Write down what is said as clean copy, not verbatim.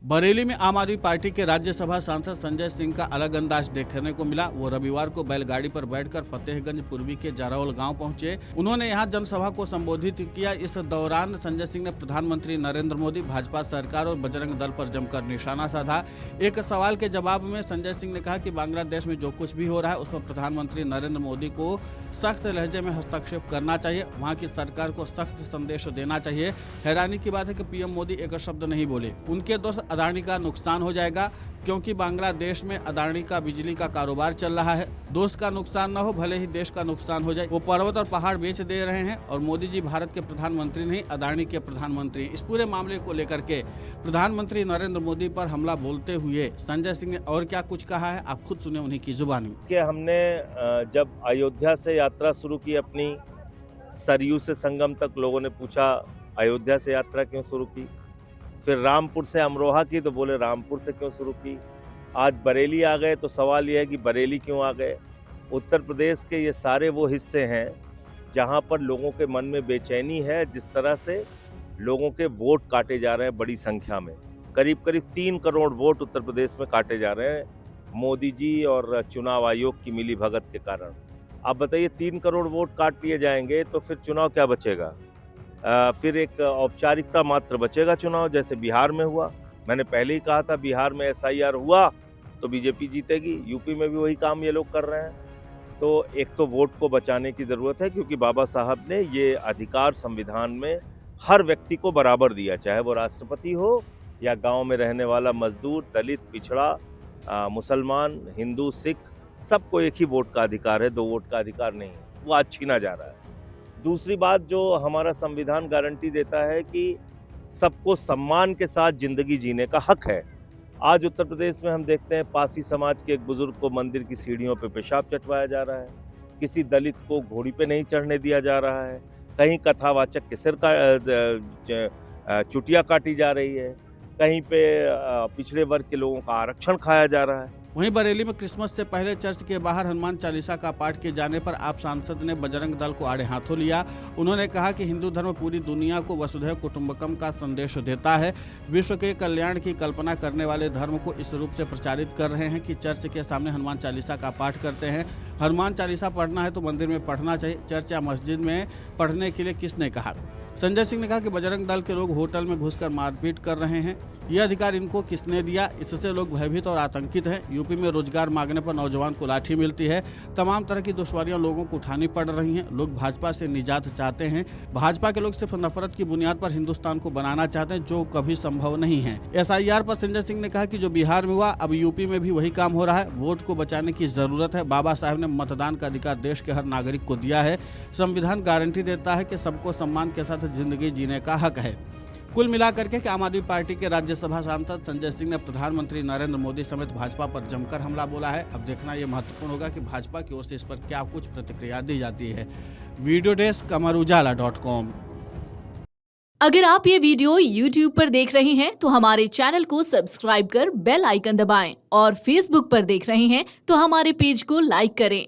बरेली में आम आदमी पार्टी के राज्यसभा सांसद संजय सिंह का अलग अंदाज देखने को मिला। वो रविवार को बैलगाड़ी पर बैठकर फतेहगंज पूर्वी के जारौल गांव पहुंचे। उन्होंने यहां जनसभा को संबोधित किया। इस दौरान संजय सिंह ने प्रधानमंत्री नरेंद्र मोदी, भाजपा सरकार और बजरंग दल पर जमकर निशाना साधा। एक सवाल के जवाब में संजय सिंह ने कहा कि बांग्लादेश में जो कुछ भी हो रहा है उसमें प्रधानमंत्री नरेंद्र मोदी को सख्त लहजे में हस्तक्षेप करना चाहिए, वहाँ की सरकार को सख्त संदेश देना चाहिए। हैरानी की बात है कि पीएम मोदी एक शब्द नहीं बोले। उनके दोस्त अदानी का नुकसान हो जाएगा क्योंकि बांग्लादेश में अदानी का बिजली का कारोबार चल रहा है। दोस्त का नुकसान न हो, भले ही देश का नुकसान हो जाए। वो पर्वत और पहाड़ बेच दे रहे हैं और मोदी जी भारत के प्रधानमंत्री नहीं, अदानी के प्रधानमंत्री। इस पूरे मामले को लेकर के प्रधानमंत्री नरेंद्र मोदी पर हमला बोलते हुए संजय सिंह ने और क्या कुछ कहा है, आप खुद सुने उन्हीं की जुबानी में। कि हमने जब अयोध्या से यात्रा शुरू की अपनी, सरयू से संगम तक, लोगों ने पूछा अयोध्या से यात्रा क्यों शुरू की। फिर रामपुर से अमरोहा की तो बोले रामपुर से क्यों शुरू की। आज बरेली आ गए तो सवाल यह है कि बरेली क्यों आ गए। उत्तर प्रदेश के ये सारे वो हिस्से हैं जहां पर लोगों के मन में बेचैनी है। जिस तरह से लोगों के वोट काटे जा रहे हैं बड़ी संख्या में, करीब करीब 3 करोड़ वोट उत्तर प्रदेश में काटे जा रहे हैं मोदी जी और चुनाव आयोग की मिली भगत के कारण। आप बताइए, 3 करोड़ वोट काट लिए जाएंगे तो फिर चुनाव क्या बचेगा। फिर एक औपचारिकता मात्र बचेगा चुनाव, जैसे बिहार में हुआ। मैंने पहले ही कहा था बिहार में SIR हुआ तो बीजेपी जीतेगी। यूपी में भी वही काम ये लोग कर रहे हैं। तो एक तो वोट को बचाने की ज़रूरत है, क्योंकि बाबा साहब ने ये अधिकार संविधान में हर व्यक्ति को बराबर दिया, चाहे वो राष्ट्रपति हो या गांव में रहने वाला मजदूर, दलित, पिछड़ा, मुसलमान, हिंदू, सिख, सबको एक ही वोट का अधिकार है। 2 वोट का अधिकार नहीं है। वो आज छीना जा रहा है। दूसरी बात जो हमारा संविधान गारंटी देता है कि सबको सम्मान के साथ जिंदगी जीने का हक है। आज उत्तर प्रदेश में हम देखते हैं पासी समाज के एक बुजुर्ग को मंदिर की सीढ़ियों पे पेशाब चटवाया जा रहा है, किसी दलित को घोड़ी पे नहीं चढ़ने दिया जा रहा है, कहीं कथावाचक के सिर का चुटिया काटी जा रही है, कहीं पे पिछड़े वर्ग के लोगों का आरक्षण खाया जा रहा है। वहीं बरेली में क्रिसमस से पहले चर्च के बाहर हनुमान चालीसा का पाठ किए जाने पर आप सांसद ने बजरंग दल को आड़े हाथों लिया। उन्होंने कहा कि हिंदू धर्म पूरी दुनिया को वसुधैव कुटुंबकम का संदेश देता है। विश्व के कल्याण की कल्पना करने वाले धर्म को इस रूप से प्रचारित कर रहे हैं कि चर्च के सामने हनुमान चालीसा का पाठ करते हैं। हनुमान चालीसा पढ़ना है तो मंदिर में पढ़ना चाहिए, चर्च या मस्जिद में पढ़ने के लिए किसने कहा। संजय सिंह ने कहा कि बजरंग दल के लोग होटल में घुसकर मारपीट कर रहे हैं। यह अधिकार इनको किसने दिया। इससे लोग भयभीत और आतंकित हैं। यूपी में रोजगार मांगने पर नौजवान को लाठी मिलती है। तमाम तरह की दुश्वारियां लोगों को उठानी पड़ रही हैं। लोग भाजपा से निजात चाहते हैं। भाजपा के लोग सिर्फ नफरत की बुनियाद पर हिंदुस्तान को बनाना चाहते हैं, जो कभी संभव नहीं है। SIR पर संजय सिंह ने कहा कि जो बिहार में हुआ अब यूपी में भी वही काम हो रहा है। वोट को बचाने की जरूरत है। बाबा साहब ने मतदान का अधिकार देश के हर नागरिक को दिया है। संविधान गारंटी देता है कि सबको सम्मान के साथ जिंदगी जीने का हक है। कुल मिलाकर के आम आदमी पार्टी के राज्यसभा सांसद संजय सिंह ने प्रधानमंत्री नरेंद्र मोदी समेत भाजपा पर जमकर हमला बोला है। अब देखना यह महत्वपूर्ण होगा कि भाजपा की ओर से इस पर क्या कुछ प्रतिक्रिया दी जाती है। Video desk amarujala.com। अगर आप ये वीडियो YouTube पर देख रहे हैं तो हमारे चैनल को सब्सक्राइब कर बेल आइकन दबाएं और Facebook पर देख रहे हैं तो हमारे पेज को लाइक करें।